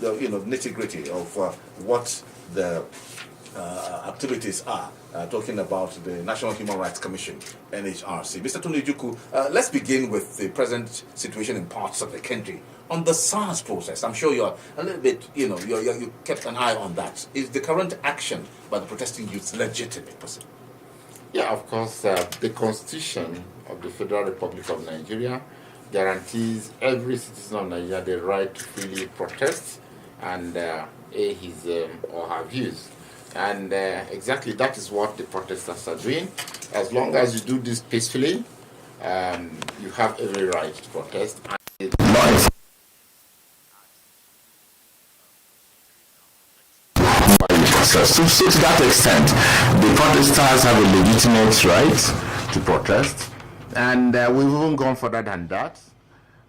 the nitty-gritty of what the activities are, talking about the National Human Rights Commission, NHRC. Mr. Tunijuku, let's begin with the present situation in parts of the country. On the SARS process, I'm sure you're a little bit, you kept an eye on that. Is the current action by the protesting youths legitimate? Yeah, of course, the Constitution of the Federal Republic of Nigeria guarantees every citizen of Nigeria the right to freely protest and air his or her views. And exactly that is what the protesters are doing. As long as you do this peacefully, you have every right to protest. So to that extent, the protesters have a legitimate right to protest. And we've even gone further than that.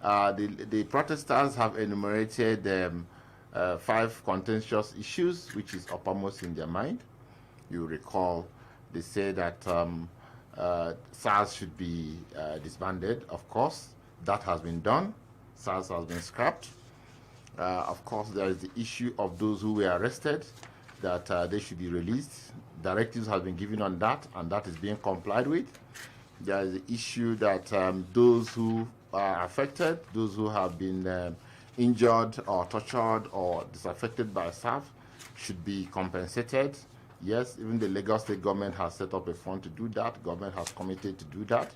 The protesters have enumerated 5 contentious issues, which is uppermost in their mind. You recall, they say that SARS should be disbanded. Of course, that has been done. SARS has been scrapped. Of course, there is the issue of those who were arrested, that they should be released. Directives have been given on that, and that is being complied with. There is the issue that those who are affected, those who have been injured or tortured or disaffected by SARS, should be compensated. Yes, even the Lagos State government has set up a fund to do that. Government has committed to do that.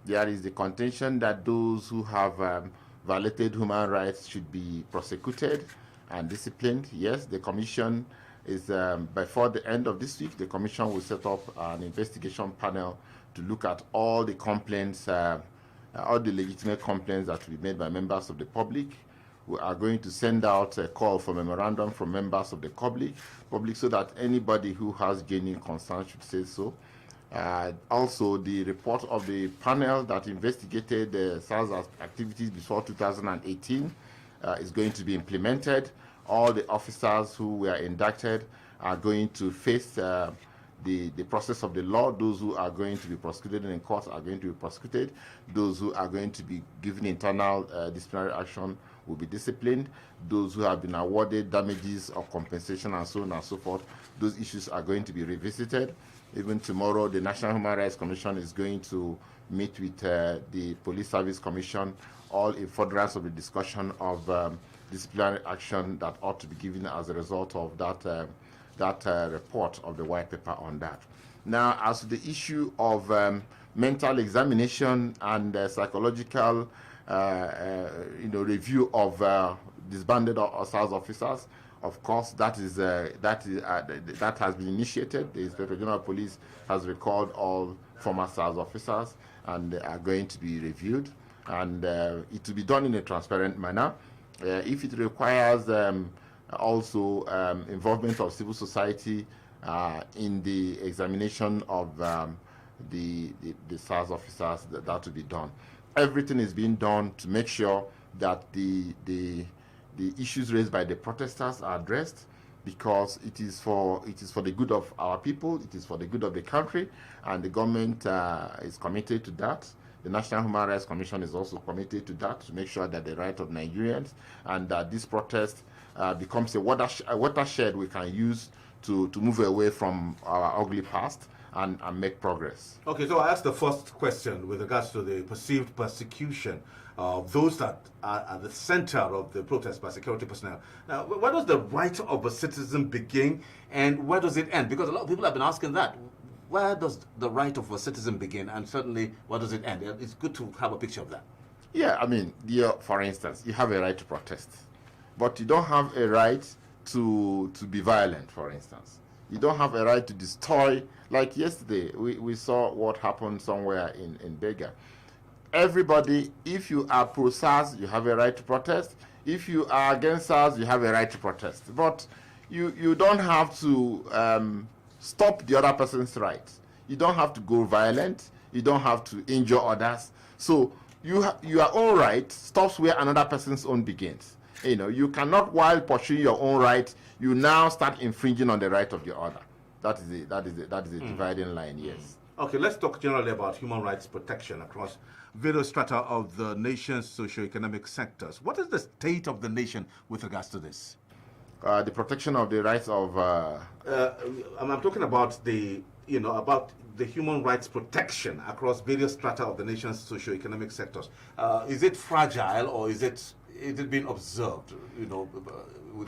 There is the contention that those who have violated human rights should be prosecuted and disciplined. Yes, the commission is, before the end of this week, the commission will set up an investigation panel to look at all the complaints, all the legitimate complaints that will be made by members of the public. We are going to send out a call for memorandum from members of the public so that anybody who has genuine concern should say so. Also, the report of the panel that investigated the SARS activities before 2018 is going to be implemented. All the officers who were inducted are going to face the process of the law. Those who are going to be prosecuted in court are going to be prosecuted. Those who are going to be given internal disciplinary action will be disciplined. Those who have been awarded damages or compensation and so on and so forth, those issues are going to be revisited. Even tomorrow, the National Human Rights Commission is going to meet with the Police Service Commission, all in furtherance of the discussion of disciplinary action that ought to be given as a result of that report of the white paper on that. Now, as to the issue of mental examination and psychological review of disbanded SARS officers, of course, that has been initiated. The Inspector General of Police has recalled all former SARS officers, and they are going to be reviewed, and it will be done in a transparent manner. If it requires also involvement of civil society in the examination of the SARS officers, that will be done. Everything is being done to make sure that the issues raised by the protesters are addressed, because it is for the good of our people, it is for the good of the country, and the government is committed to that. The National Human Rights Commission is also committed to that, to make sure that the right of Nigerians and that this protest becomes a watershed we can use to move away from our ugly past and make progress. Okay, so I asked the first question with regards to the perceived persecution of those that are at the center of the protest by security personnel. Now, where does the right of a citizen begin and where does it end? Because a lot of people have been asking that. Where does the right of a citizen begin, and certainly where does it end? It's good to have a picture of that. Yeah, I mean, for instance, you have a right to protest, but you don't have a right to be violent, for instance. You don't have a right to destroy. Like yesterday, we saw what happened somewhere in Bega. Everybody, if you are pro-SARS, you have a right to protest. If you are against SARS, you have a right to protest. But you don't have to stop the other person's rights. You don't have to go violent. You don't have to injure others. So your own right stops where another person's own begins. You cannot, while pursuing your own right, you now start infringing on the right of the other. That is a dividing line. Yes. Okay, let's talk generally about human rights protection across various strata of the nation's socio-economic sectors. What is the state of the nation with regards to this? The protection of the rights of... I'm talking about the human rights protection across various strata of the nation's socio-economic sectors. Is it fragile, or is it being observed,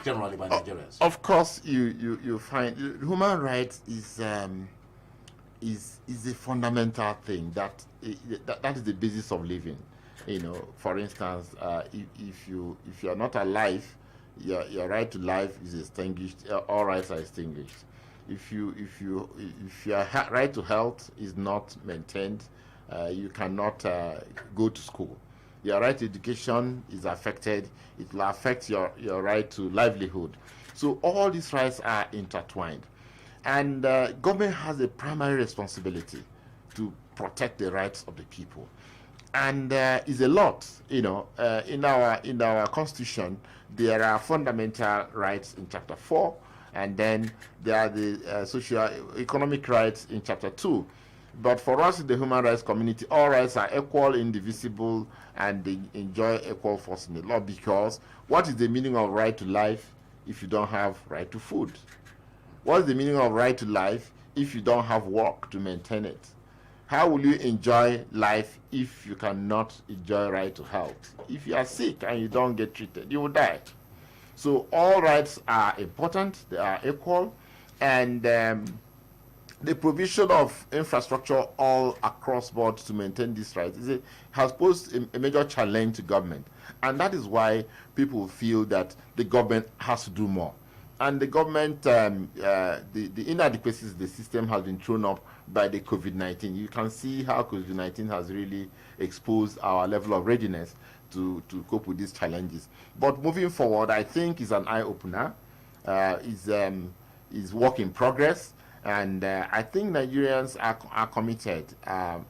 generally by Nigerians? Of course, you find human rights is a fundamental thing that is the basis of living. For instance, if you are not alive, your right to life is extinguished. All rights are extinguished. If your right to health is not maintained, you cannot go to school. Your right to education is affected. It will affect your right to livelihood. So all these rights are intertwined, and government has a primary responsibility to protect the rights of the people. And is a lot, in our constitution. There are fundamental rights in Chapter 4, and then there are the socio-economic rights in Chapter 2. But for us in the human rights community, all rights are equal, indivisible, and they enjoy equal force in the law. Because what is the meaning of right to life if you don't have right to food? What is the meaning of right to life if you don't have work to maintain it? How will you enjoy life if you cannot enjoy right to health? If you are sick and you don't get treated, you will die. So all rights are important, they are equal, and the provision of infrastructure all across board to maintain these rights has posed a major challenge to government. And that is why people feel that the government has to do more. And the government, the inadequacies of the system has been thrown up by the COVID-19. You can see how COVID-19 has really exposed our level of readiness to cope with these challenges. But moving forward, I think is an eye-opener, is work in progress, and I think Nigerians are committed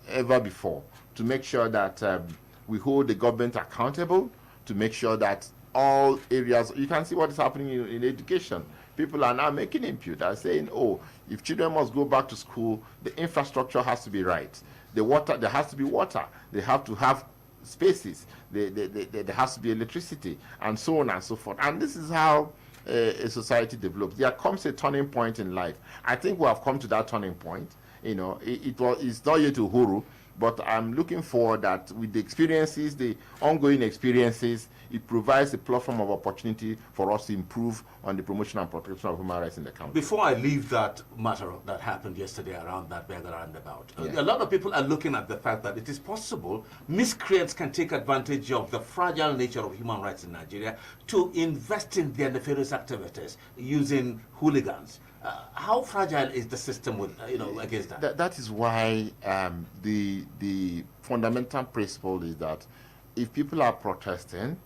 ever before to make sure that we hold the government accountable, to make sure that all areas, you can see what is happening in education. People are now making input. They're saying, oh, if children must go back to school, the infrastructure has to be right. The water, there has to be water. They have to have spaces. There has to be electricity, and so on and so forth. And this is how a society develops. There comes a turning point in life. I think we have come to that turning point. It's not yet uhuru, but I'm looking forward that with the experiences, the ongoing experiences, it provides a platform of opportunity for us to improve on the promotion and protection of human rights in the country. Before I leave that matter that happened yesterday around that beggar roundabout, a lot of people are looking at the fact that it is possible miscreants can take advantage of the fragile nature of human rights in Nigeria to invest in their nefarious activities using hooligans. How fragile is the system against that? That is why the fundamental principle is that if people are protesting,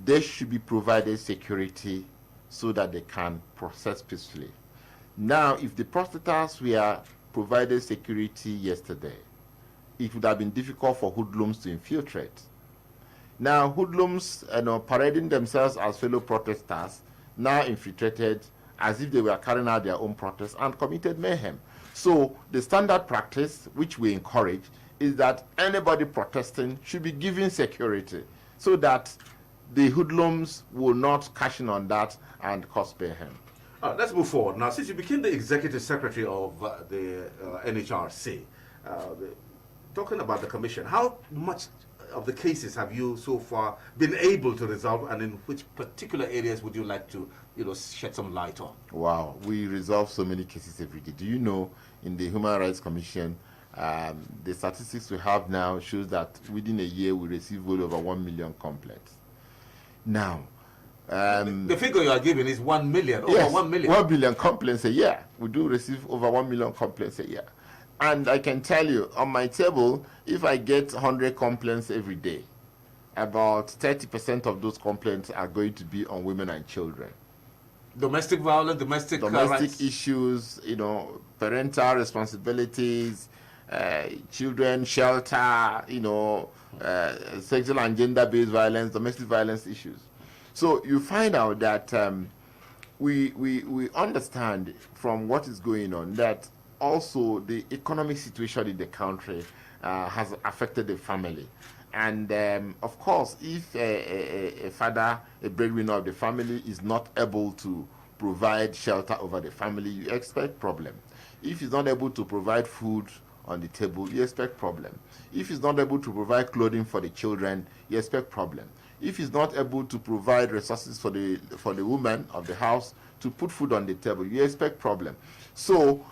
they should be provided security so that they can protest peacefully. Now, if the protesters were provided security yesterday, it would have been difficult for hoodlums to infiltrate. Now, hoodlums, parading themselves as fellow protesters, now infiltrated as if they were carrying out their own protests and committed mayhem. So the standard practice, which we encourage, is that anybody protesting should be given security so that the hoodlums will not cash in on that and cause mayhem. Let's move forward. Now, since you became the executive secretary of the NHRC, talking about the commission, how much of the cases have you so far been able to resolve, and in which particular areas would you like to shed some light on? Wow, we resolve so many cases every day. Do you know, in the Human Rights Commission, the statistics we have now shows that within a year we receive well over 1 million complaints. Now, the figure you are giving is 1 million, yes, over 1 million. 1 million complaints a year. We do receive over 1 million complaints a year. And I can tell you, on my table, if I get 100 complaints every day, about 30% of those complaints are going to be on women and children. Domestic violence, domestic rights issues, parental responsibilities, children shelter, sexual and gender-based violence, domestic violence issues. So you find out that we understand from what is going on that also the economic situation in the country has affected the family. And of course, if a father, a breadwinner of the family, is not able to provide shelter over the family, you expect problem. If he's not able to provide food on the table, you expect problem. If he's not able to provide clothing for the children, you expect problem. If he's not able to provide resources for the woman of the house to put food on the table, you expect problem. So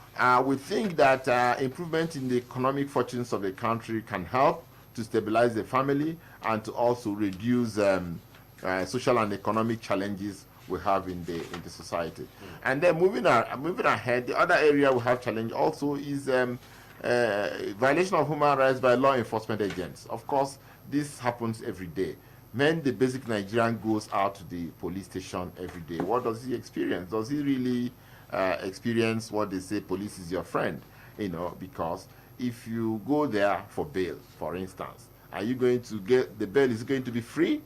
we think that improvement in the economic fortunes of the country can help to stabilize the family and to also reduce social and economic challenges we have in the society. And then moving ahead, the other area we have challenge also is violation of human rights by law enforcement agents. Of course, this happens every day. When the basic Nigerian goes out to the police station every day, what does he experience? Does he really experience what they say, police is your friend? Because if you go there for bail, for instance, are you going to get the bail? Is going to be free?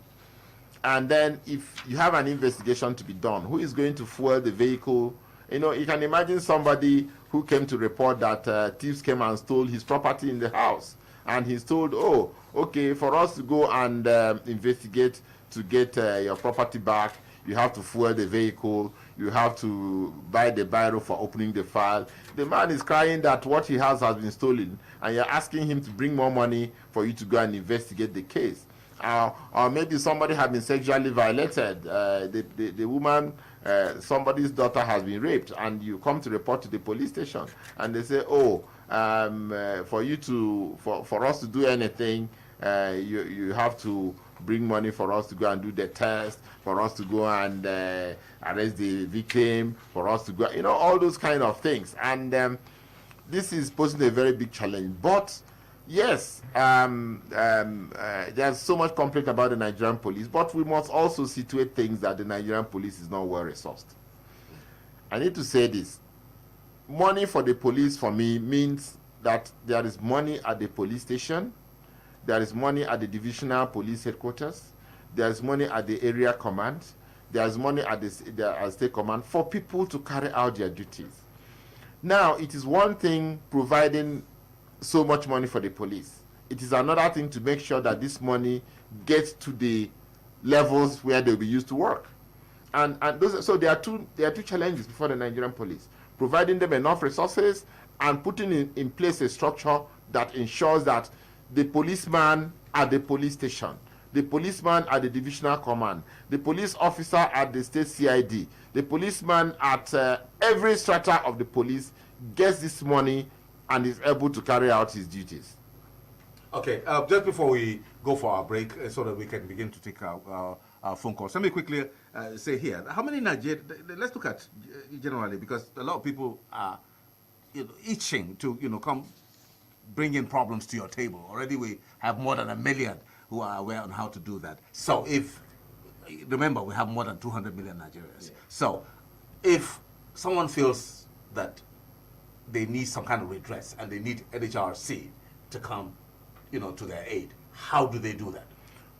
And then if you have an investigation to be done, who is going to fuel the vehicle? You can imagine somebody who came to report that thieves came and stole his property in the house. And he's told, oh, okay, for us to go and investigate to get your property back, you have to fuel the vehicle, you have to buy the biro for opening the file. The man is crying that what he has been stolen, and you're asking him to bring more money for you to go and investigate the case. Or maybe somebody has been sexually violated. The woman, somebody's daughter has been raped, and you come to report to the police station, and they say, oh, for us to do anything, you have to bring money for us to go and do the test, for us to go and arrest the victim, for us to go, all those kind of things. And this is posing a very big challenge. But yes, there's so much complaint about the Nigerian police, but we must also situate things that the Nigerian police is not well resourced. I need to say this. Money for the police, for me, means that there is money at the police station, there is money at the divisional police headquarters, there is money at the area command, there is money at the state command for people to carry out their duties. Now, it is one thing providing so much money for the police. It is another thing to make sure that this money gets to the levels where they'll be used to work. So there are two challenges before the Nigerian police: providing them enough resources and putting in place a structure that ensures that the policeman at the police station, the policeman at the divisional command, the police officer at the state CID, the policeman at every strata of the police gets this money and is able to carry out his duties. Okay, just before we go for our break, so that we can begin to take our phone calls, let me quickly say here, how many Nigerians, let's look at generally, because a lot of people are itching to come bring in problems to your table. Already we have more than 1 million who are aware on how to do that. So remember, we have more than 200 million Nigerians. Yeah. So if someone feels that they need some kind of redress and they need NHRC to come, to their aid, how do they do that?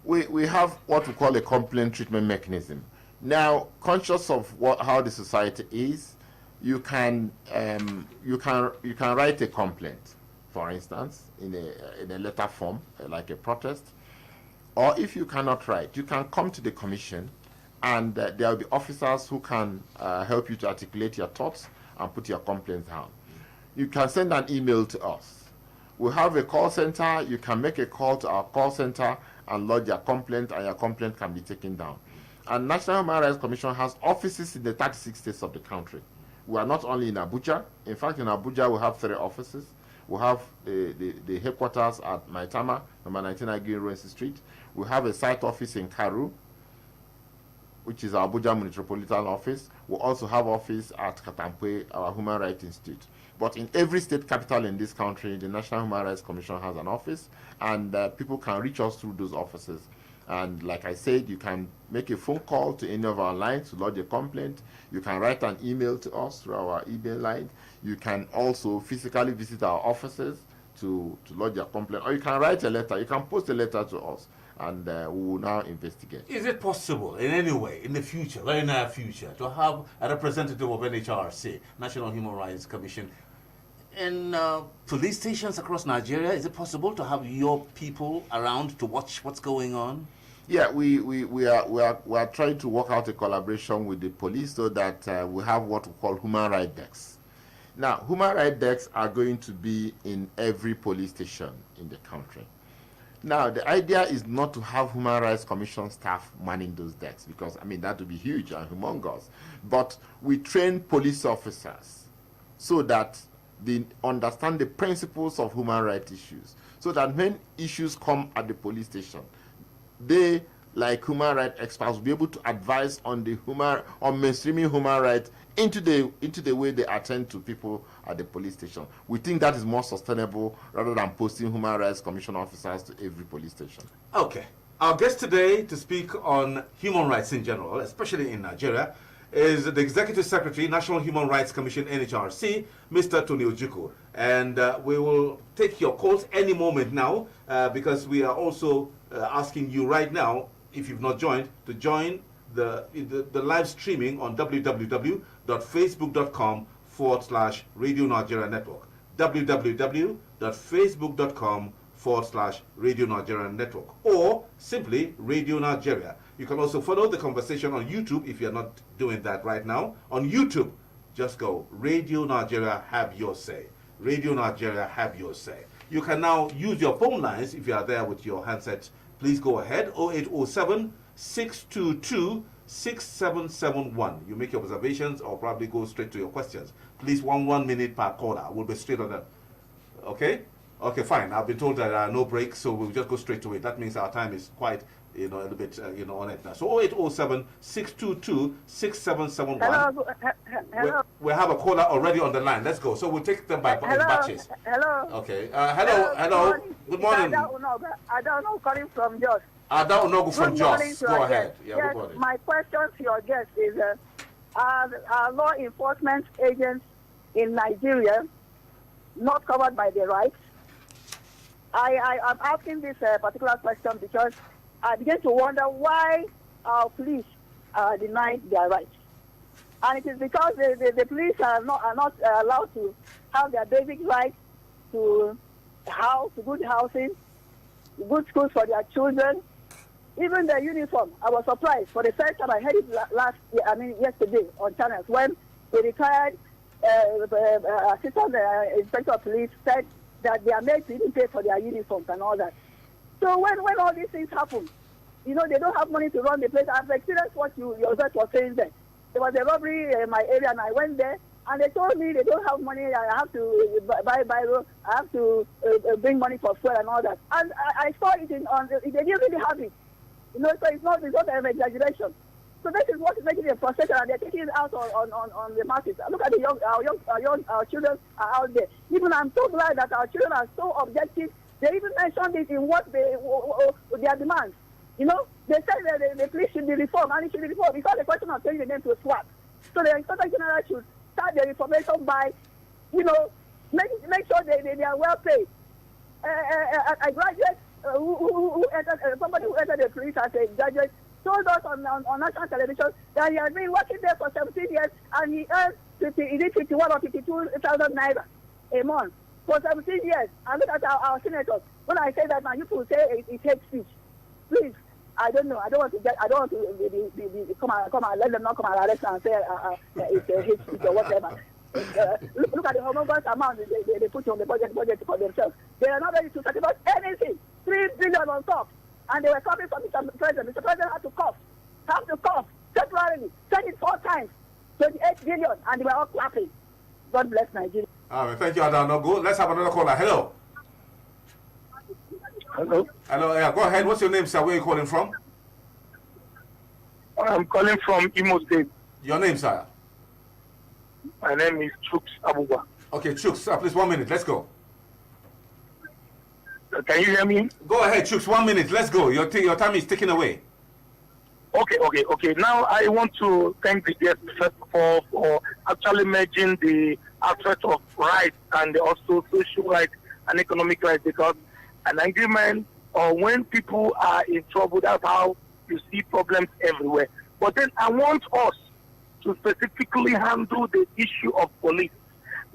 We have what we call a complaint treatment mechanism. Now, conscious of how the society is, you can write a complaint, for instance, in a letter form, like a protest. Or if you cannot write, you can come to the commission, and there will be officers who can help you to articulate your thoughts and put your complaints down. You can send an email to us. We have a call center. You can make a call to our call center and lodge your complaint, and your complaint can be taken down. And National Human Rights Commission has offices in the 36 states of the country. We are not only in Abuja. In fact, in Abuja, we have 3 offices. We have the headquarters at Maitama, number 19 Agui Street. We have a site office in Karu, which is our Abuja Metropolitan Office. We also have office at Katampe, our Human Rights Institute. But in every state capital in this country, the National Human Rights Commission has an office, and people can reach us through those offices. And like I said, you can make a phone call to any of our lines to lodge a complaint. You can write an email to us through our email line. You can also physically visit our offices to lodge your complaint. Or you can write a letter. You can post a letter to us, and we will now investigate. Is it possible in any way, in the future, very near future, to have a representative of NHRC, National Human Rights Commission, in police stations across Nigeria? Is it possible to have your people around to watch what's going on? Yeah, we are trying to work out a collaboration with the police so that we have what we call human rights desks. Now, human rights desks are going to be in every police station in the country. Now, the idea is not to have Human Rights Commission staff manning those desks because, I mean, that would be huge and humongous. But we train police officers so that they understand the principles of human rights issues. So that when issues come at the police station, they, like human rights experts, will be able to advise on mainstreaming human rights into the way they attend to people at the police station. We think that is more sustainable rather than posting Human Rights Commission officers to every police station. Okay. Our guest today to speak on human rights in general, especially in Nigeria, is the Executive Secretary, National Human Rights Commission, NHRC, Mr. Tony Ojukwu. And we will take your calls any moment now because we are also asking you right now, if you've not joined, to join the live streaming on www.facebook.com/Radio Nigeria Network. www.facebook.com/Radio Nigeria Network, or simply Radio Nigeria. You can also follow the conversation on YouTube if you're not doing that right now. On YouTube, just go Radio Nigeria, have your say. Radio Nigeria, have your say. You can now use your phone lines if you are there with your handset. Please go ahead, 0807-622-6771. You make your observations or probably go straight to your questions. Please, 1 minute per caller. We'll be straight on that. Okay? Okay, fine. I've been told that there are no breaks, so we'll just go straight to it. That means our time is quite, a little bit, on it now. So 0807-622-6771. Hello. We have a caller already on the line. Let's go. So we'll take them by batches. Hello. Okay. Hello. Good morning. I don't know, calling from Jos. Ada Unogu from Jos. Go ahead. Yes, my question to your guest is, are law enforcement agents in Nigeria not covered by the rights? I'm asking this particular question because I begin to wonder why our police are denied their rights. And it is because the police are not allowed to have their basic rights to house, good housing, good schools for their children, even their uniform. I was surprised. For the first time I heard it yesterday on channels when the retired assistant inspector of police said that their mates didn't pay for their uniforms and all that. So when all these things happen, they don't have money to run the place. I've experienced what yourself was saying there. There was a robbery in my area and I went there and they told me they don't have money. I have to buy I have to bring money for fuel and all that. And I saw it they didn't really have it. So it's not an exaggeration. So this is what is making it frustration, and they're taking it out on the masses. Look at our children are out there. Even I'm so glad that our children are so objective. They even mentioned it in what their demands. They said that the police should be reformed, and it should be reformed because the question of changing the name to SWAT. So the Inspector General should start the reformation by, make sure they are well paid. A graduate who entered, somebody who entered the police as a graduate told us on national television that he has been working there for 17 years and he earned 51 or 52,000 naira a month for 17 years. And look at our senators. When I say that, now you people say it hate speech. Please, I don't know. I don't want to come and let them not come and arrest and say it's hate speech or whatever. Look at the humongous amount they put on the budget for themselves. They are not ready to sacrifice anything. 3 billion on top. And they were copying from Mr. President. Mr. President had to cough temporarily, said it 4 times, 28 billion, and they were all clapping. God bless Nigeria. All right, thank you, Adanogo. Let's have another caller. Hello. Yeah, go ahead. What's your name, sir? Where are you calling from? I'm calling from Imo State. Your name, sir? My name is Chuks Abuba. Okay, Chuks, please 1 minute. Let's go. Can you hear me? Go ahead, Chuks. 1 minute. Let's go. Your time is taken away. Okay. Now I want to thank the guest first of all for actually merging the aspect of rights and also social rights and economic rights, because an agreement or when people are in trouble, that's how you see problems everywhere. But then I want us to specifically handle the issue of police.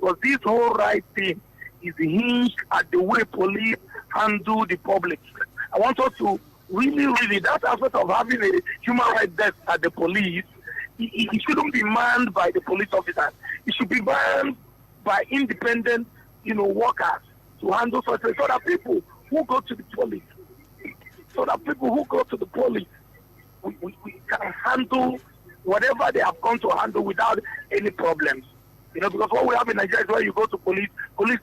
Because this whole right thing is hinged at the way police handle the public. I want us to really, that aspect of having a human rights desk at the police, it shouldn't be manned by the police officers. It should be manned by independent, workers to handle such things. So that people who go to the police, we can handle whatever they have come to handle without any problems. Because what we have in Nigeria is where you go to police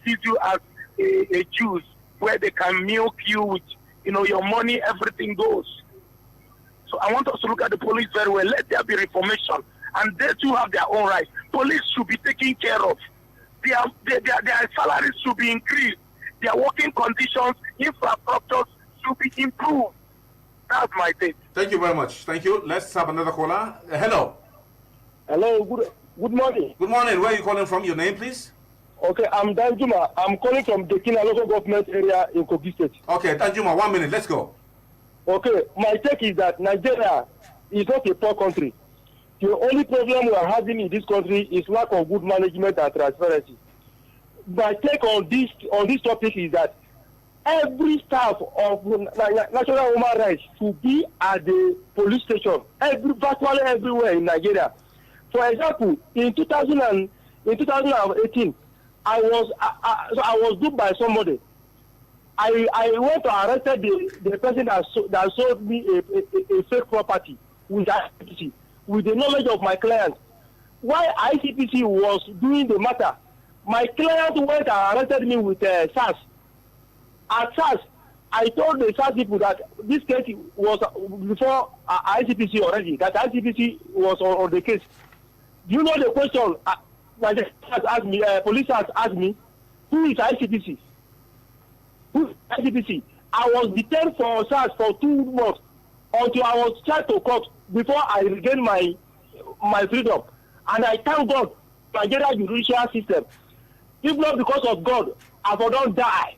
sees you as a Jews, where they can milk you with, your money, everything goes. So I want us to look at the police very well. Let there be reformation. And they too have their own rights. Police should be taken care of. Their salaries should be increased. Their working conditions, infrastructures should be improved. That's my take. Thank you very much. Thank you. Let's have another caller. Hello. Hello. Good morning. Good morning. Where are you calling from? Your name, please? Okay, I'm Danjuma. I'm calling from Dekina local government area in Kogi State. Okay, Danjuma, 1 minute. Let's go. Okay, my take is that Nigeria is not a poor country. The only problem we are having in this country is lack of good management and transparency. My take on this topic is that every staff of National Human Rights should be at the police station, virtually everywhere in Nigeria. For example, in 2018, I was duped by somebody. I went to arrested the person that sold me a fake property with ICPC, with the knowledge of my client. While ICPC was doing the matter, my client went and arrested me with SARS. At SARS, I told the SARS people that this case was before ICPC already, that ICPC was on the case. Do you know the question? Police has asked me, who is ICPC? Who is ICPC? I was detained for SARS for 2 months until I was charged to court before I regained my freedom. And I thank God, Nigeria judicial system. If not because of God, I would not die.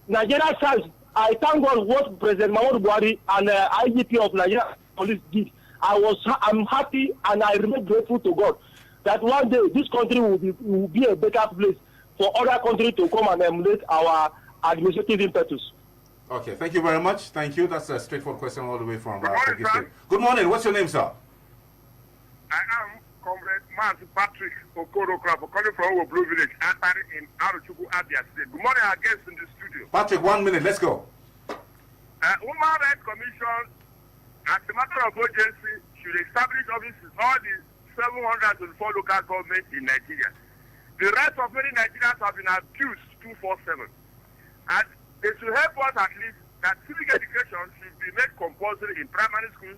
Nigeria SARS, I thank God what President Mahmoud Buhari and IGP of Nigeria police did. I'm happy and I remain grateful to God that one day this country will be a better place for other countries to come and emulate our administrative impetus. Okay, thank you very much. Thank you. That's a straightforward question all the way from Kogi State. Good morning. What's your name, sir? I am Comrade Master Patrick Okoro calling from Blue Village, in Aruchuku, Abia State. Good morning, our guests in the studio. Patrick, 1 minute. Let's go. Human Rights Commission, as a matter of urgency, should establish offices all the 704 local governments in Nigeria. The rights of many Nigerians have been abused 247. And they should help us at least that civic education should be made compulsory in primary schools,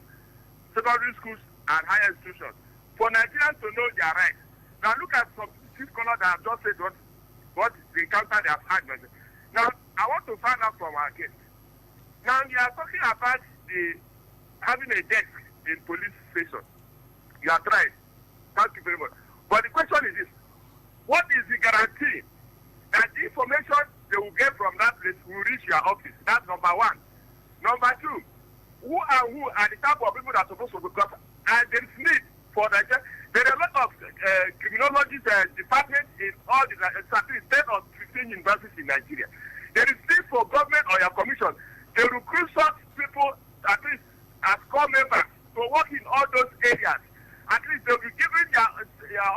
secondary schools, and higher institutions for Nigerians to know their rights. Now look at some chief scholars that have just said what the encounter they have had. Now I want to find out from our guests. Now we are talking about having a desk in police station. You are trying. Thank you very much. But the question is this: what is the guarantee that the information they will get from that place will reach your office? That's number one. Number two, who are the type of people that are supposed to be got? And there is need for that. There are a lot of criminology departments in all the 10 or 15 universities in Nigeria. There is need for government or your commission to recruit such people, at least as core members, to work in all those areas. At least they will be giving your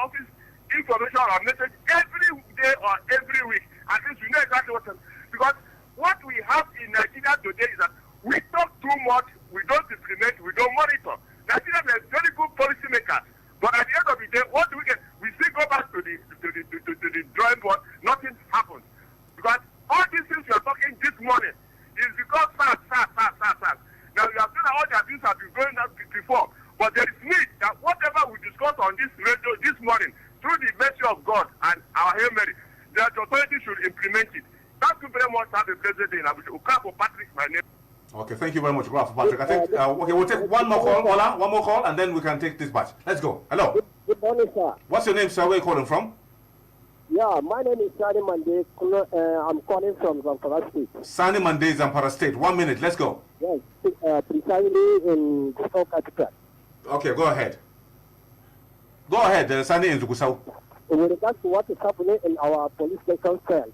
office information or message every day or every week. At least we know exactly what it is. Because what we have in Nigeria today is that we talk too much, we don't implement, we don't monitor. Nigeria has very good policy makers, but at the end of the day, what do we get? We still go back to the drawing board. Nothing happens because all these things we are talking this morning is because SARS. Now you have seen that all the abuse have been going on before, but there is need that whatever we discuss on this radio this morning, through the mercy of God and our Hail Mary, that the authorities should implement it. Thank you very much. Have a blessed day. Okafor Patrick, my name. Okay, thank you very much, Patrick. I think okay, we'll take one more call, Ola, one more call, and then we can take this batch. Let's go. Hello. Good morning, sir. What's your name, sir? Where are you calling from? Yeah, my name is Sani Mande. I'm calling from Zamfara State. Sani Mande, Zamfara State. 1 minute. Let's go. Yes, precisely in Gusau capital. Okay, go ahead. Go ahead, Sani in Gusau. with regards to what is happening in our police station cells,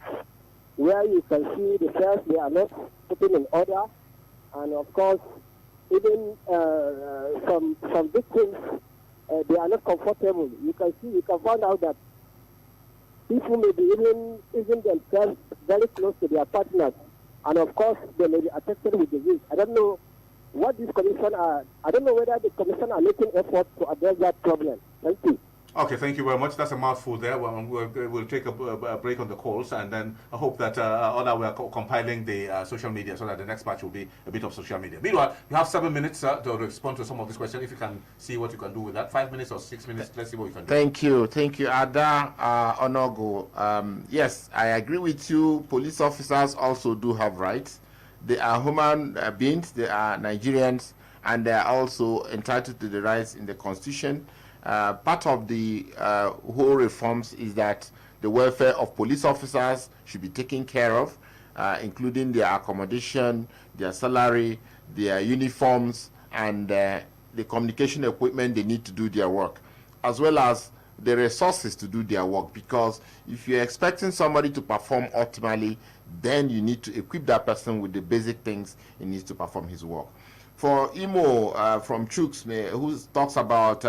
where you can see the cells, they are not put in order, and of course, even some victims, they are not comfortable. You can find out that people may be even themselves very close to their partners, and of course, they may be affected with disease. I don't know what this commission are. I don't know whether the commission are making efforts to address that problem. Thank you. Okay, thank you very much. That's a mouthful there. We'll take a break on the calls, and then I hope that we're compiling the social media so that the next batch will be a bit of social media. Meanwhile, you have 7 minutes to respond to some of these questions. If you can see what you can do with that, 5 minutes or 6 minutes, let's see what you can do. Thank you, Ada Onogo. Yes, I agree with you. Police officers also do have rights. They are human beings, they are Nigerians, and they are also entitled to the rights in the Constitution. Part of the whole reforms is that the welfare of police officers should be taken care of, including their accommodation, their salary, their uniforms, and the communication equipment they need to do their work, as well as the resources to do their work. Because if you're expecting somebody to perform optimally, then you need to equip that person with the basic things he needs to perform his work. For Imo from Chooks, who talks about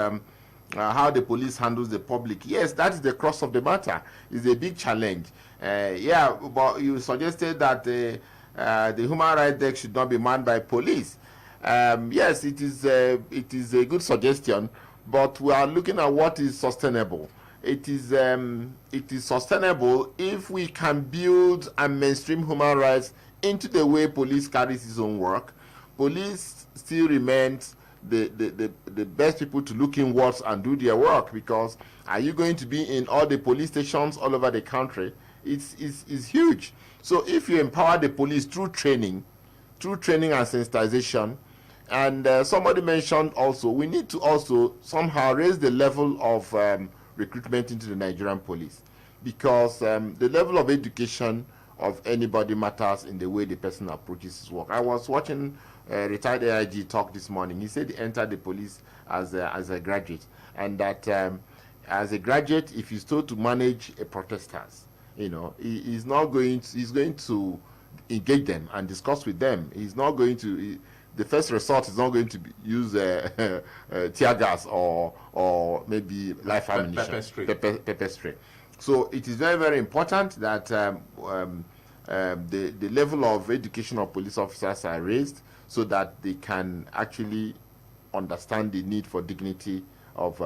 how the police handles the public, yes, that is the crux of the matter. It's a big challenge. Yeah, but you suggested that the human rights desk should not be manned by police. Yes, it is a good suggestion, but we are looking at what is sustainable. It is sustainable if we can build and mainstream human rights into the way police carries its own work. Police still remains the best people to look inwards and do their work, because are you going to be in all the police stations all over the country? It's huge. So if you empower the police through training and sensitization, and somebody mentioned also, we need to also somehow raise the level of recruitment into the Nigerian police, because the level of education of anybody matters in the way the person approaches his work. I was watching retired AIG talk this morning. He said he entered the police as a graduate, and that as a graduate, if he's told to manage a protesters, he's going to engage them and discuss with them. He's not going to. The first resort is not going to use tear gas or maybe live ammunition, pepper spray. So it is very, very important that the level of education of police officers are raised, so that they can actually understand the need for dignity of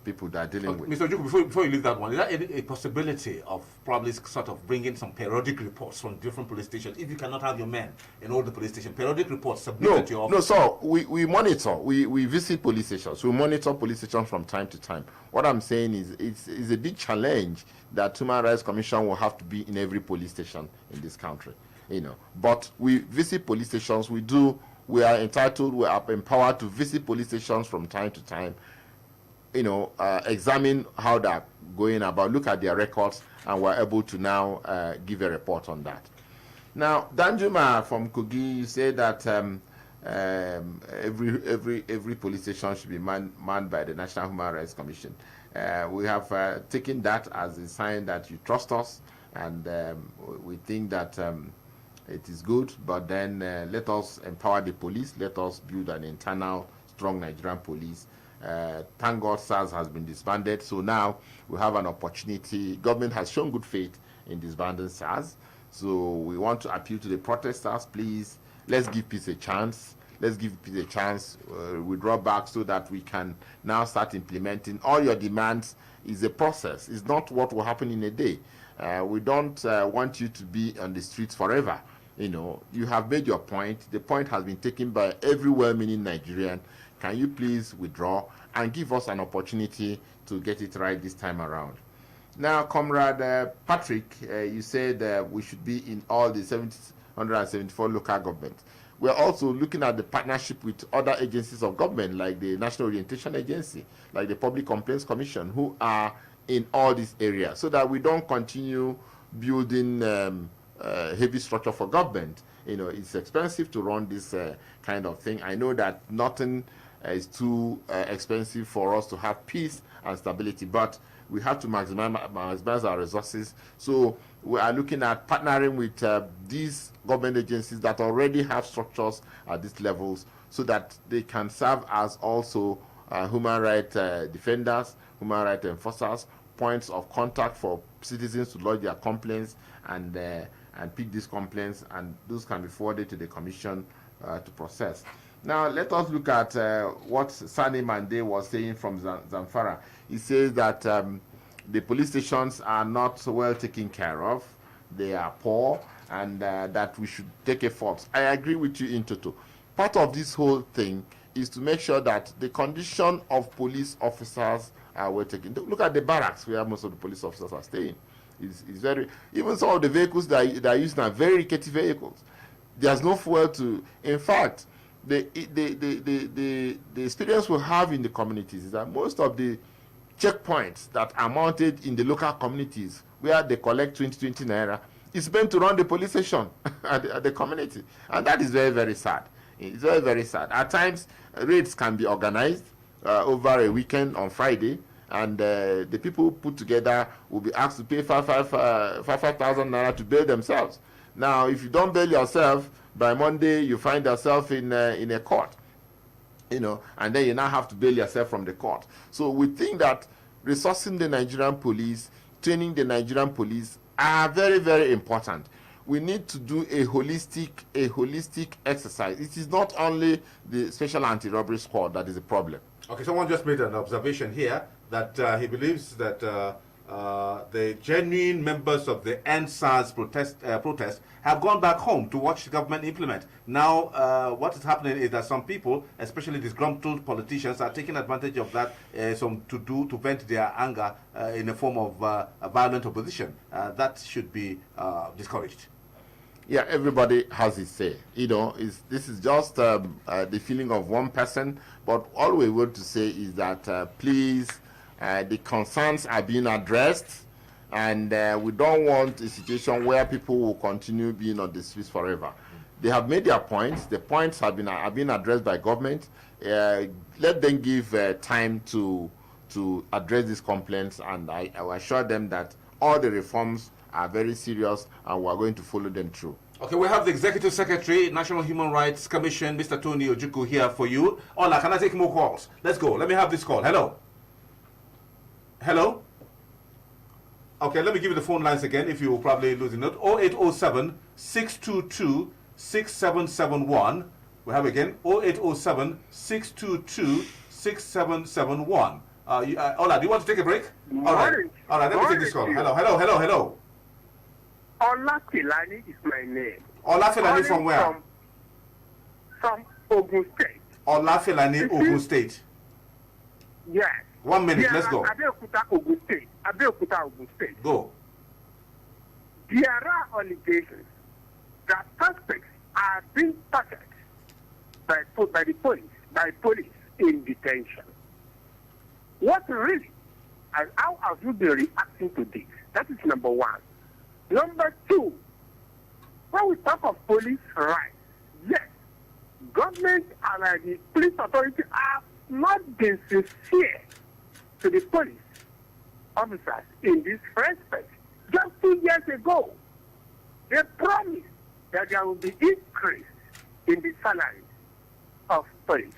people that are dealing with. Mr. Juku, before you leave that one, is there a possibility of probably sort of bringing some periodic reports from different police stations, if you cannot have your men in all the police stations? Periodic reports submitted to your office? No, sir. We monitor. We visit police stations. We monitor police stations from time to time. What I'm saying is it's a big challenge that Human Rights Commission will have to be in every police station in this country. But we visit police stations. We are entitled, we are empowered to visit police stations from time to time, examine how they're going about, look at their records, and we're able to now give a report on that. Now, Danjuma from Kogi, you say that every police station should be manned by the National Human Rights Commission. We have taken that as a sign that you trust us, and we think that it is good, but then let us empower the police. Let us build an internal, strong Nigerian police. Thank God SARS has been disbanded, so now we have an opportunity. Government has shown good faith in disbanding SARS, so we want to appeal to the protesters, please, let's give peace a chance. Let's give peace a chance, withdraw back, so that we can now start implementing. All your demands is a process. It's not what will happen in a day. We don't want you to be on the streets forever. You have made your point. The point has been taken by every well-meaning Nigerian. Can you please withdraw and give us an opportunity to get it right this time around? Now, Comrade Patrick, you said we should be in all the 774 local governments. We're also looking at the partnership with other agencies of government, like the National Orientation Agency, like the Public Complaints Commission, who are in all these areas, so that we don't continue building heavy structure for government. It's expensive to run this kind of thing. I know that nothing is too expensive for us to have peace and stability. But we have to maximize our resources. So we are looking at partnering with these government agencies that already have structures at these levels, so that they can serve as also human rights defenders, human rights enforcers, points of contact for citizens to lodge their complaints and pick these complaints, and those can be forwarded to the commission to process. Now let us look at what Sani Mande was saying from Zamfara. He says that the police stations are not well taken care of, they are poor, and that we should take efforts. I agree with you in total. Part of this whole thing is to make sure that the condition of police officers are well taken. Look at the barracks where most of the police officers are staying. It's very, even some of the vehicles that are used are very rickety vehicles. There's no fuel to, in fact, the experience we have in the communities is that most of the checkpoints that are mounted in the local communities where they collect 20 naira is meant to run the police station at the community. And that is very, very sad. It's very, very sad. At times, raids can be organized over a weekend on Friday, and the people put together will be asked to pay 5,000 naira to bail themselves. Now, if you don't bail yourself, by Monday you find yourself in a court, and then you now have to bail yourself from the court. So we think that resourcing the Nigerian police, training the Nigerian police are very, very important. We need to do a holistic exercise. It is not only the Special Anti-Robbery Squad that is a problem. Okay, someone just made an observation here that he believes that the genuine members of the NSAS protest have gone back home to watch the government implement. Now, what is happening is that some people, especially disgruntled politicians, are taking advantage of that to vent their anger in the form of violent opposition. That should be discouraged. Yeah, everybody has his say. This is just the feeling of one person, but all we want to say is that please, the concerns are being addressed, and we don't want a situation where people will continue being on the streets forever. They have made their points. The points have been addressed by government. Let them give time to address these complaints, and I will assure them that all the reforms are very serious, and we are going to follow them through. Okay, we have the Executive Secretary, National Human Rights Commission, Mr. Tony Ojukwu, here for you. Ola, can I take more calls? Let's go. Let me have this call. Hello? Hello? Okay, let me give you the phone lines again if you will probably lose the note. 0807-622-6771. We have again 0807-622-6771. Ola, do you want to take a break? All right, let me take this call. Hello. Olafilani is my name. Olafilani from where? From Ogun State. Olafilani, Ogun State. Yes. 1 minute, let's go. Abeokuta, Ogun State. Go. There are allegations that suspects are being targeted by police in detention. What really, and how have you been reacting to this? That is number one. Number two, when we talk of police rights, yes, government and the police authority have not been sincere to the police officers in this respect. Just 2 years ago, they promised that there will be increase in the salary of police.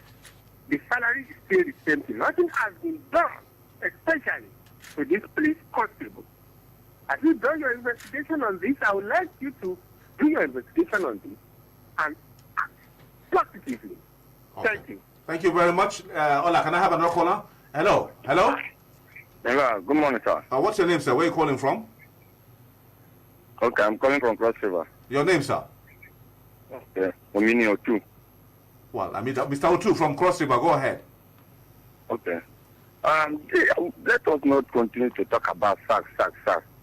The salary is still the same thing. Nothing has been done, especially with this police constable. Have you done your investigation on this? I would like you to do your investigation on this and act positively. Okay. Thank you. Thank you very much. Ola, can I have another caller? Hello. Hello, good morning, sir. What's your name, sir? Where are you calling from? Okay, I'm calling from Cross River. Your name, sir? Okay, Omini Otu. Well, I mean, Mr. Otu from Cross River, go ahead. Okay. Let us not continue to talk about SARS.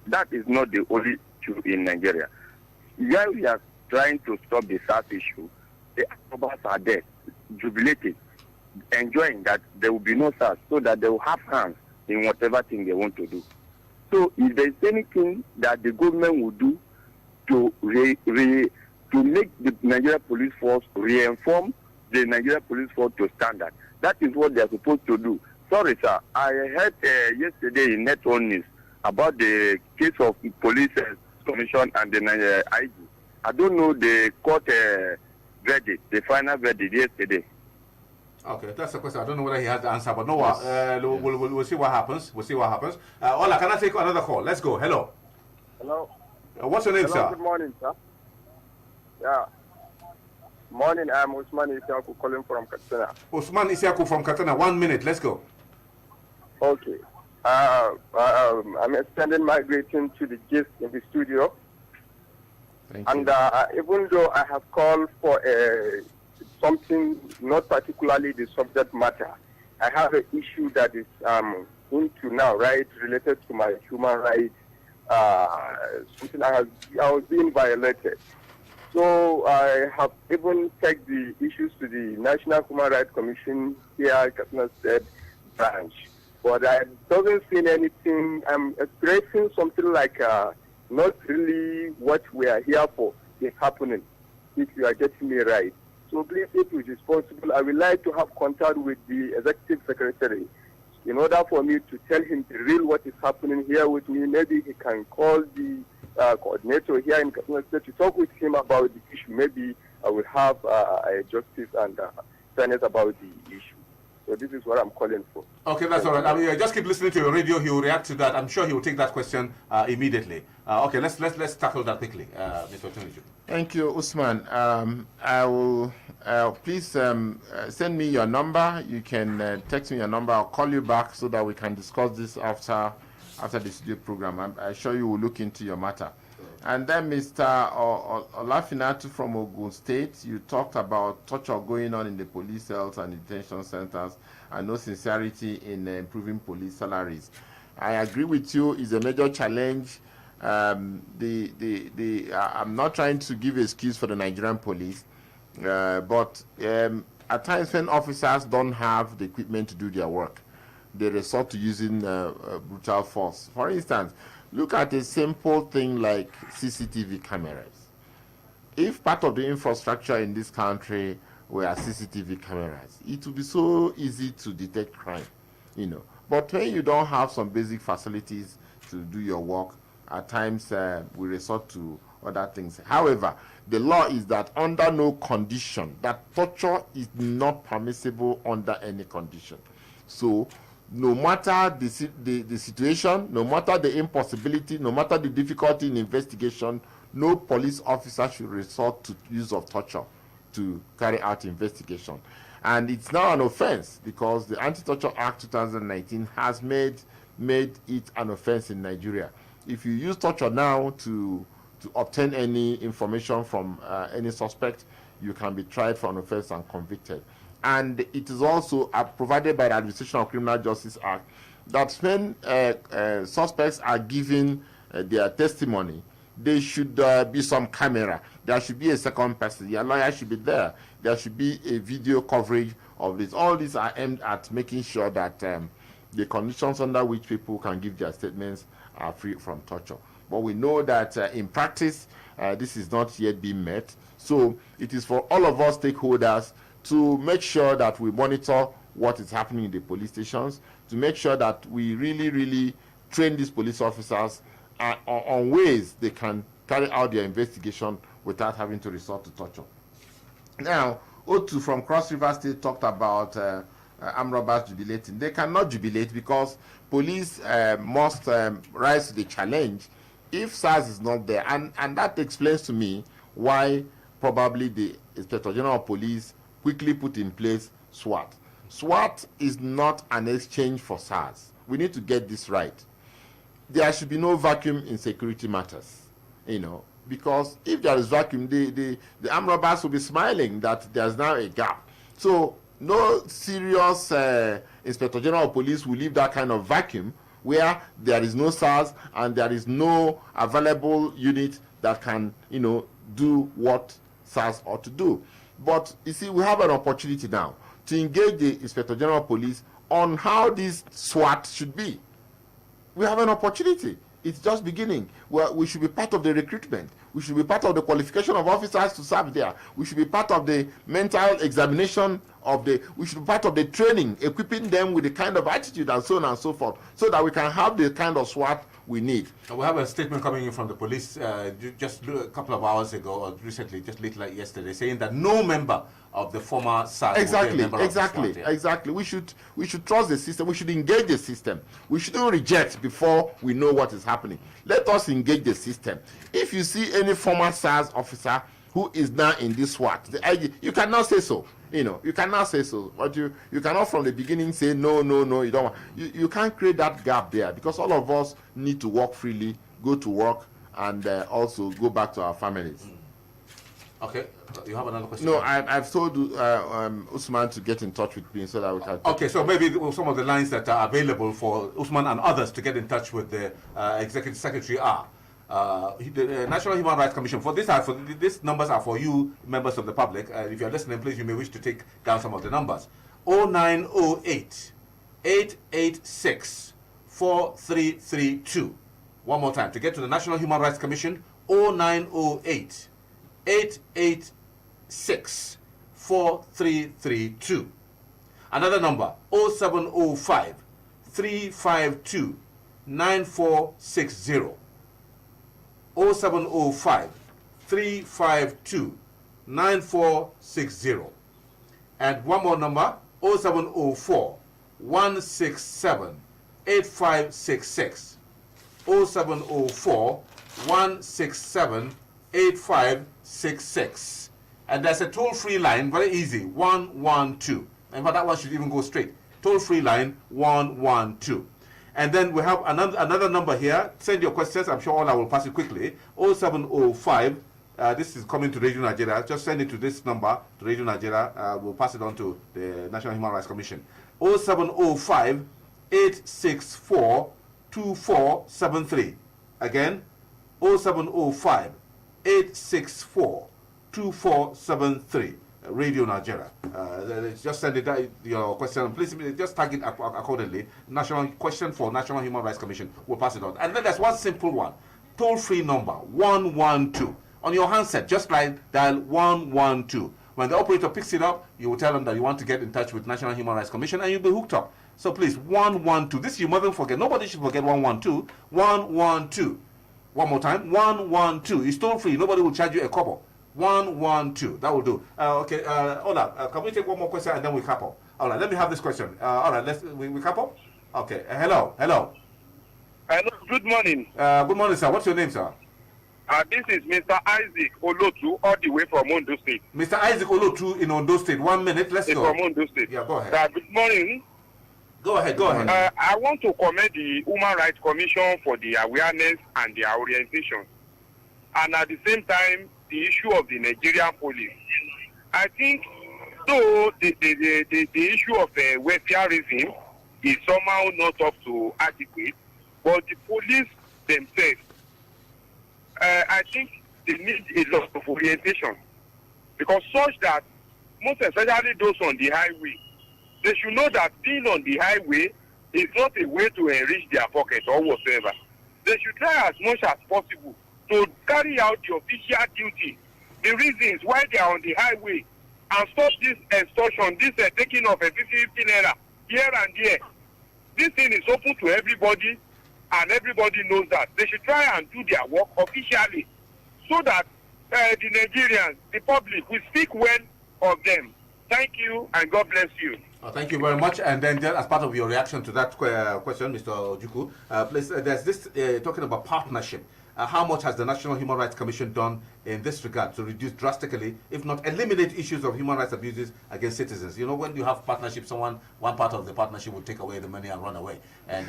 That is not the only issue in Nigeria. While we are trying to stop the SARS issue, the Arabs are there, jubilating, enjoying that there will be no SARS, so that they will have hands in whatever thing they want to do. So if there is anything that the government will do to make the Nigeria police force, reinform the Nigeria police force to standard, That is what they are supposed to do. Sorry, sir. I heard yesterday in Net On News about the case of police commission and the IG. I don't know the court verdict, the final verdict yesterday. Okay, that's the question. I don't know whether he has the answer, but no, we'll see what happens. We'll see what happens. Ola, can I take another call? Let's go. Hello. Hello. What's your name, sir? Good morning, sir. Yeah. Morning, I'm Usman Isiaku calling from Katsina. Usman Isiaku from Katsina. 1 minute. Let's go. Okay. I'm extending my greeting to the guests in the studio. Thank you. And even though I have called for something, not particularly the subject matter, I have an issue that is into now, right, related to my human rights. Something I was being violated. So I have even taken the issues to the National Human Rights Commission here at Katsina State branch. But I doesn't see anything. I'm expressing something like not really what we are here for is happening, if you are getting me right. So please, if it is possible, I would like to have contact with the Executive Secretary in order for me to tell him the real what is happening here with me. Maybe he can call the coordinator here in Katsina State to talk with him about the issue. Maybe I will have a justice and fairness about the issue. So this is what I'm calling for. Okay, that's all right. I mean, just keep listening to your radio. He will react to that. I'm sure he will take that question immediately. Okay, let's tackle that quickly, Mr. Tuniju. Thank you, Usman. I will please send me your number. You can text me your number. I'll call you back so that we can discuss this after the studio program. I'm sure you will look into your matter. And then Mr. Olafinatu from Ogun State, you talked about torture going on in the police cells and detention centers and no sincerity in improving police salaries. I agree with you, it's a major challenge. I'm not trying to give excuse for the Nigerian police, but at times when officers don't have the equipment to do their work, they resort to using brutal force. For instance, look at a simple thing like CCTV cameras. If part of the infrastructure in this country were CCTV cameras, it would be so easy to detect crime, But when you don't have some basic facilities to do your work, at times we resort to other things. However, the law is that under no condition, that torture is not permissible under any condition. So no matter the situation, no matter the impossibility, no matter the difficulty in investigation, no police officer should resort to use of torture to carry out investigation. And it's now an offense because the Anti-Torture Act 2019 has made it an offense in Nigeria. If you use torture now to obtain any information from any suspect, you can be tried for an offense and convicted. And it is also provided by the Administration of Criminal Justice Act that when suspects are giving their testimony, there should be some camera. There should be a second person. Your lawyer should be there. There should be a video coverage of this. All these are aimed at making sure that the conditions under which people can give their statements are free from torture. But we know that in practice, this is not yet being met. So it is for all of us stakeholders to make sure that we monitor what is happening in the police stations, to make sure that we really train these police officers on ways they can carry out their investigation without having to resort to torture. Now, Otu from Cross River State talked about armed robbers jubilating. They cannot jubilate because police must rise to the challenge if SARS is not there. And that explains to me why probably the Inspector General of Police quickly put in place SWAT. SWAT is not an exchange for SARS. We need to get this right. There should be no vacuum in security matters, because if there is vacuum, the armed robbers will be smiling that there's now a gap. So no serious Inspector General of Police will leave that kind of vacuum where there is no SARS and there is no available unit that can, do what SARS ought to do. But you see, we have an opportunity now to engage the Inspector General of Police on how this SWAT should be. We have an opportunity. It's just beginning. We should be part of the recruitment. We should be part of the qualification of officers to serve there. We should be part of the mental examination be part of the training, equipping them with the kind of attitude and so on and so forth, so that we can have the kind of SWAT we need. We have a statement coming in from the police just a couple of hours ago, or recently, just late like yesterday, saying that no member of the former SARS Exactly. We should trust the system. We should engage the system. We shouldn't reject before we know what is happening. Let us engage the system. If you see any former SARS officer who is now in this SWAT, the IG, you cannot say so. You cannot say so. But you cannot from the beginning say no, you don't want. You can't create that gap there, because all of us need to work freely, go to work, and also go back to our families. Okay, you have another question? No, I've told Usman to get in touch with me so that we can... Okay, so maybe some of the lines that are available for Usman and others to get in touch with the Executive Secretary are the National Human Rights Commission. These numbers are for you, members of the public. If you're listening, please, you may wish to take down some of the numbers. 0908 886 4332. One more time, to get to the National Human Rights Commission, 0908 886 4332. Another number, 0705 352 9460. 0705 352 9460. And one more number, 0704 167 8566. 0704 167 8566. And there's a toll-free line, very easy, 112. And that one should even go straight. Toll-free line 112. And then we have another number here. Send your questions. I'm sure I will pass it quickly. 0705. This is coming to Radio Nigeria. Just send it to this number, to Radio Nigeria. We'll pass it on to the National Human Rights Commission. 0705 864 2473. Again, 0705 864 2473. Radio Nigeria. Just send it your question. Please just tag it accordingly. National question for National Human Rights Commission. We'll pass it on. And then there's one simple one. Toll-free number 112. On your handset, just like dial 112. When the operator picks it up, you will tell them that you want to get in touch with National Human Rights Commission, and you'll be hooked up. So please, 112. This you mustn't forget. Nobody should forget 112. 112. One more time. 112. It's toll-free. Nobody will charge you a couple. 112. That will do. Okay. Ola, can we take one more question and then we cap up? All right. Let me have this question. All right. We cap up. Okay. Hello. Hello. Good morning. Good morning, sir. What's your name, sir? This is Mr. Isaac Olotu, all the way from Ondo State. Mr. Isaac Olotu in Ondo State. 1 minute. Let's go. From Ondo State. Yeah. Go ahead. Good morning. Go ahead. I want to commend the Human Rights Commission for the awareness and the orientation, and at the same time, the issue of the Nigerian police. I think, though the issue of welfareism is somehow not up to adequate, but the police themselves, I think they need a lot of orientation, because such that, most especially those on the highway, they should know that being on the highway is not a way to enrich their pocket or whatever. They should try as much as possible to carry out the official duty, the reasons why they are on the highway, and stop this extortion, this taking of a 50 naira here and there. This thing is open to everybody, and everybody knows that. They should try and do their work officially, so that the Nigerians, the public, will speak well of them. Thank you, and God bless you. Thank you very much. And then, just as part of your reaction to that question, Mr. Ojukwu, please, there's this talking about partnership. How much has the National Human Rights Commission done in this regard to reduce drastically, if not eliminate, issues of human rights abuses against citizens? You know, when you have partnership, one part of the partnership will take away the money and run away. And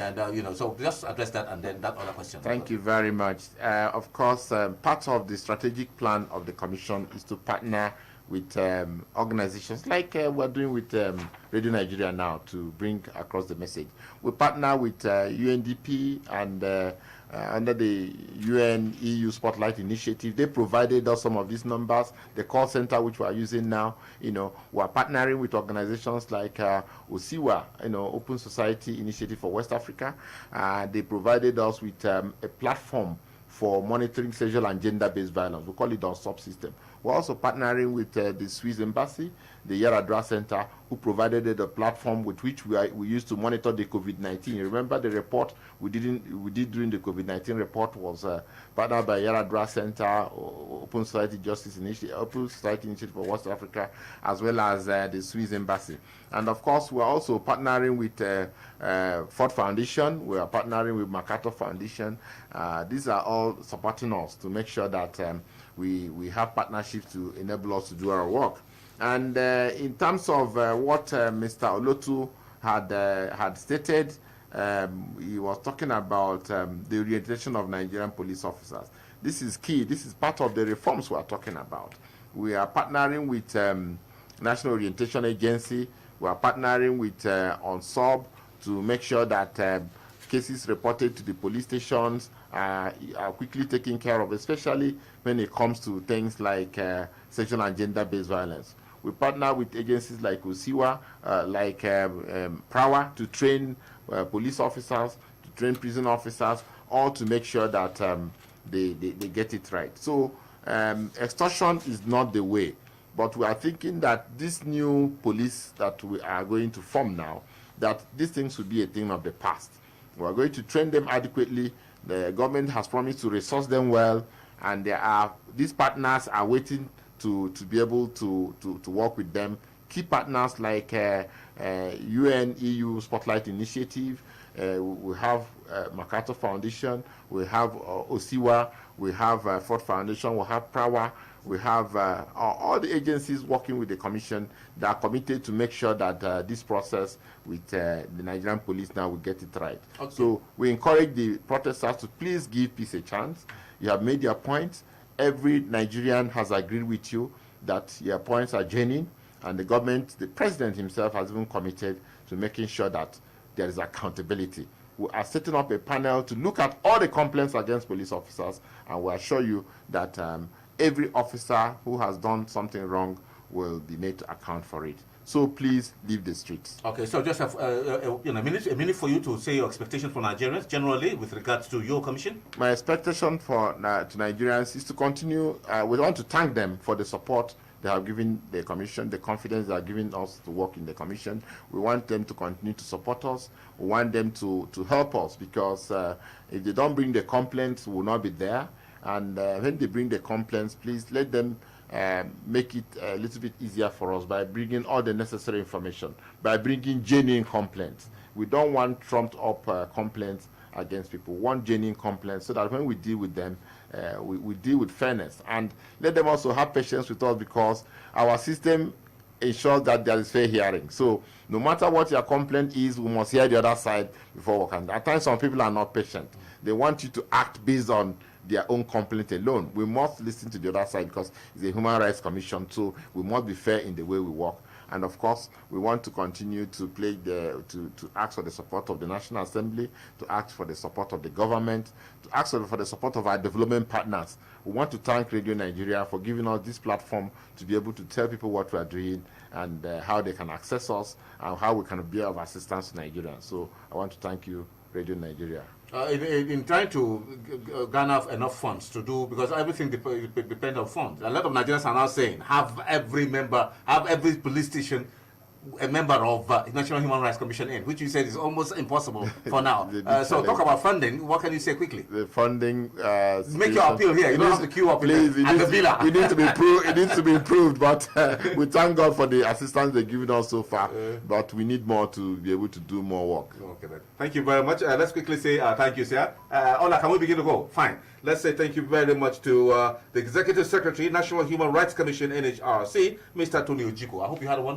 so just address that, and then that other question. Thank you very much. Of course, part of the strategic plan of the Commission is to partner with organizations like we're doing with Radio Nigeria now to bring across the message. We partner with UNDP and under the UN EU Spotlight Initiative. They provided us some of these numbers. The call center which we are using now, we're partnering with organizations like OSIWA, Open Society Initiative for West Africa. They provided us with a platform for monitoring sexual and gender-based violence. We call it our subsystem. We're also partnering with the Swiss Embassy, the Yaradua Center, who provided a platform with which we used to monitor the COVID-19. Remember the report we did during the COVID-19 report was partnered by Yaradua Center, Open Society Justice Initiative, Open Society Initiative for West Africa, as well as the Swiss Embassy. And of course, we're also partnering with Ford Foundation. We are partnering with MacArthur Foundation. These are all supporting us to make sure that we have partnerships to enable us to do our work. And in terms of what Mr. Olotu had stated, he was talking about the orientation of Nigerian police officers. This is key. This is part of the reforms we are talking about. We are partnering with National Orientation Agency. We are partnering with ONSOB to make sure that cases reported to the police stations are quickly taken care of, especially when it comes to things like sexual and gender-based violence. We partner with agencies like OSIWA, like PRAWA, to train police officers, to train prison officers, all to make sure that they get it right. So extortion is not the way, but we are thinking that this new police that we are going to form now, that these things will be a thing of the past. We are going to train them adequately. The government has promised to resource them well, and these partners are waiting to be able to work with them. Key partners like UN, EU Spotlight Initiative, we have MacArthur Foundation, we have OSIWA, we have Ford Foundation, we have PRAWA, we have all the agencies working with the Commission that are committed to make sure that this process with the Nigerian police now will get it right. Okay. So we encourage the protesters to please give peace a chance. You have made your point. Every Nigerian has agreed with you that your points are genuine, and the government, the president himself, has even committed to making sure that there is accountability. We are setting up a panel to look at all the complaints against police officers, and we assure you that every officer who has done something wrong will be made to account for it. So please leave the streets. Okay, so just have a minute for you to say your expectation for Nigerians generally with regards to your commission. My expectation for to Nigerians is to continue. We want to thank them for the support they have given the commission, the confidence they are giving us to work in the commission. We want them to continue to support us. We want them to help us, because if they don't bring the complaints, we will not be there. And when they bring the complaints, please let them make it a little bit easier for us by bringing all the necessary information, by bringing genuine complaints. We don't want trumped up complaints against people. We want genuine complaints, so that when we deal with them, we deal with fairness. And let them also have patience with us, because our system ensures that there is fair hearing. So no matter what your complaint is, we must hear the other side before we can. At times some people are not patient. They want you to act based on their own complaint alone. We must listen to the other side, because it's a human rights commission, so we must be fair in the way we work. And of course, we want to continue to to ask for the support of the National Assembly, to ask for the support of the government, to ask for the support of our development partners. We want to thank Radio Nigeria for giving us this platform to be able to tell people what we are doing, and how they can access us, and how we can be of assistance to Nigerians. So I want to thank you, Radio Nigeria. In trying to garner enough funds to do, because everything depends on funds. A lot of Nigerians are now saying, have every police station a member of the National Human Rights Commission in, which you said is almost impossible for now. So talk about funding. What can you say quickly? The funding. Make your appeal here. You don't have to queue up please, at the villa. It needs to be improved. It needs to be improved. But we thank God for the assistance they've given us so far. But we need more to be able to do more work. Okay, then. Thank you very much. Let's quickly say thank you, sir. Ola, can we begin to go? Fine. Let's say thank you very much to the Executive Secretary, National Human Rights Commission, NHRC, Mr. Tony Ojiko. I hope you had a wonderful